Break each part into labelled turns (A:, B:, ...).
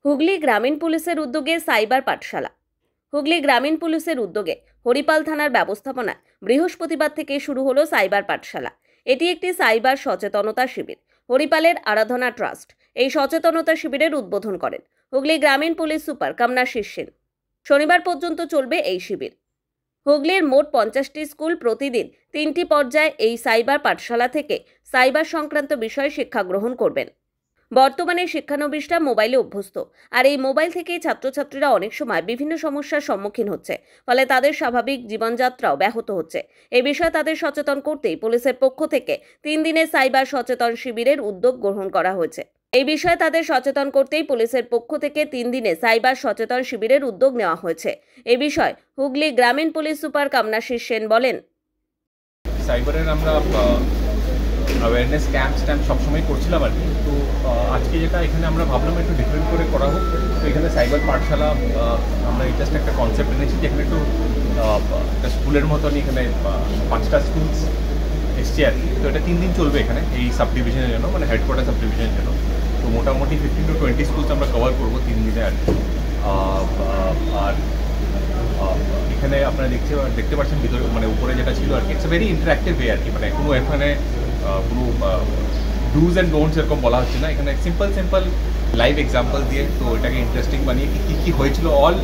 A: হুগলি গ্রামীণ পুলিশের উদ্যোগে সাইবার পাঠশালা। হুগলি গ্রামীণ পুলিশের উদ্যোগে হরিপাল থানার ব্যবস্থাপনায় বৃহস্পতিবার থেকে শুরু হলো সাইবার পাঠশালা। এটি একটি সাইবার সচেতনতা শিবির। হরিপালের আরাধনা ট্রাস্ট এই সচেতনতা শিবিরের উদ্বোধন করেন হুগলি গ্রামীণ পুলিশ সুপার কামনাশিস সেন। শনিবার পর্যন্ত চলবে এই শিবির। হুগলির মোট 50টি স্কুল প্রতিদিন 3টি পর্যায়ে এই সাইবার পাঠশালা থেকে সাইবার সংক্রান্ত বিষয়ে শিক্ষা গ্রহণ করবেন। বর্তমানে শিক্ষানবিশরা মোবাইলে অভ্যস্ত, আর এই মোবাইল থেকেই ছাত্রছাত্রীরা অনেক সময় বিভিন্ন সমস্যার সম্মুখীন হচ্ছে, ফলে তাদের স্বাভাবিক জীবনযাত্রাও ব্যাহত হচ্ছে। এই বিষয়ে তাদের সচেতন করতেই পুলিশের পক্ষ থেকে 3 দিনের সাইবার সচেতন শিবিরের উদ্যোগ গ্রহণ করা হয়েছে। এই বিষয়ে তাদের সচেতন করতেই পুলিশের পক্ষ থেকে 3 দিনে সাইবার সচেতন শিবিরের উদ্যোগ নেওয়া হয়েছে। এই বিষয়ে হুগলি গ্রামীণ পুলিশ সুপার কামনাশিস সেন বলেন,
B: সাইবারের আমরা অ্যাওয়ারনেস ক্যাম্প সবসময় করছিলাম আর কি। তো আজকে যেটা এখানে আমরা ভাবলাম একটু ডিফারেন্ট করে করা হোক। তো এখানে সাইবার পাঠশালা আমরা এই জাস্ট একটা কনসেপ্ট এনেছি, যেখানে একটু একটা স্কুলের মতনই এখানে 5টা স্কুলস এসছে আর কি। তো এটা 3 দিন চলবে এখানে, এই সাব ডিভিশনের জন্য, মানে হেডকোয়ার্টার সাব ডিভিশনের জন্য। তো মোটামুটি 15 to 20 স্কুলস আমরা কভার করবো 3 দিনে আর কি। আর এখানে আপনারা দেখতে পাচ্ছেন ভিতরে, মানে উপরে যেটা ছিল আর কি, ইটস ভেরি ইন্টারাক্টিভ ওয়ে আর কি। মানে কোনো এখানে কোনো ডুজ অ্যান্ড ডোন্টস এরকম বলা হচ্ছে না, এখানে সিম্পল লাইভ এক্সাম্পল দিয়ে তো এটাকে ইন্টারেস্টিং বানিয়ে কী হয়েছিল, অল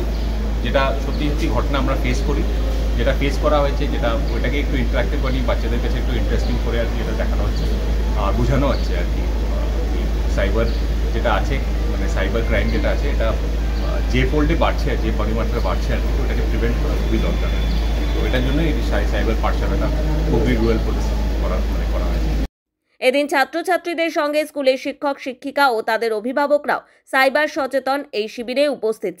B: যেটা সত্যি ঘটনা আমরা ফেস করি, যেটা ফেস করা হয়েছে, যেটা ওইটাকে একটু ইন্টারাক্টিভ বানিয়ে বাচ্চাদের কাছে একটু ইন্টারেস্টিং করে আর কি এটা দেখানো হচ্ছে আর বোঝানো হচ্ছে আর কি। সাইবার যেটা আছে, মানে সাইবার ক্রাইম যেটা আছে, এটা যে ফোল্ডে বাড়ছে, যে পরিমাত্রা বাড়ছে আর কি, তো এটাকে প্রিভেন্ট করা খুবই দরকার। তো এটার জন্য এই সাইবার পাঠশালাটা খুবই রুরাল পুলিশ করা হয়েছে।
A: এদিন ছাত্রছাত্রীদের সঙ্গে স্কুলের শিক্ষক শিক্ষিকা ও তাদের অভিভাবকরাও সাইবার সচেতন এই শিবিরে উপস্থিত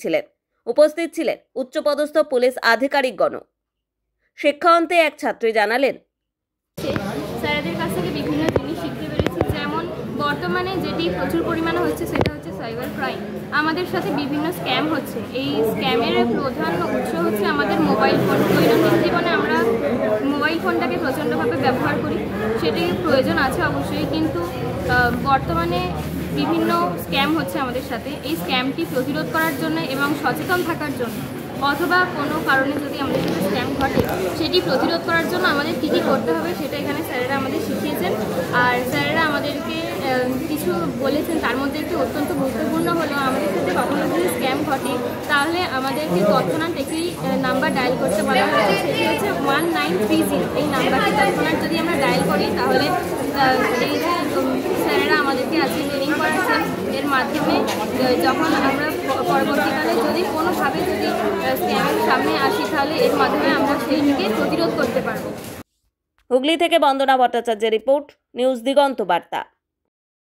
A: ছিলেন উচ্চপদস্থ পুলিশ আধিকারিকগণ। শিক্ষান্তে এক ছাত্রী জানালেন,
C: স্যারদের কাছ থেকে বিভিন্ন জিনিস শিখতে পেরেছি। যেমন বর্তমানে যেটি প্রচুর পরিমাণে হচ্ছে সেটা হচ্ছে সাইবার ক্রাইম। আমাদের সাথে বিভিন্ন স্ক্যাম হচ্ছে। এই স্ক্যামের প্রধান উৎস হচ্ছে আমাদের মোবাইল ফোন। দৈনন্দিন জীবনে আমরা মোবাইল ফোনটাকে প্রচণ্ডভাবে ব্যবহার করি, সেটি প্রয়োজন আছে অবশ্যই, কিন্তু বর্তমানে বিভিন্ন স্ক্যাম হচ্ছে আমাদের সাথে। এই স্ক্যামটি প্রতিরোধ করার জন্য এবং সচেতন থাকার জন্য, অথবা কোনো কারণে যদি আমাদের সাথে স্ক্যাম ঘটে সেটি প্রতিরোধ করার জন্য আমাদের কী কী করতে হবে সেটা এখানে স্যারেরা আমাদের শিখিয়েছেন। আর স্যারেরা আমাদেরকে কিছু বলেছেন, তার মধ্যে একটি অত্যন্ত গুরুত্বপূর্ণ হলো, আমাদের সাথে কখনো যদি স্ক্যাম ঘটে তাহলে আমাদেরকে তৎক্ষণাৎ একটি নাম্বার ডায়াল করতে বলা হয়েছে, সেটি হচ্ছে 1930। এই নাম্বারটি তৎক্ষণাৎ যদি আমরা ডায়াল করি তাহলে এই যে স্যারেরা আমাদেরকে আজকে ট্রেনিং করাচ্ছেন, এর মাধ্যমে যখন আমরা পরবর্তীকালে যদি কোনোভাবে যদি স্ক্যামের সামনে আসি তাহলে এর মাধ্যমে আমরা সেইটিকে প্রতিরোধ করতে পারব।
A: হুগলি থেকে বন্দনা ভট্টাচার্যের রিপোর্ট, নিউজ দিগন্ত বার্তা।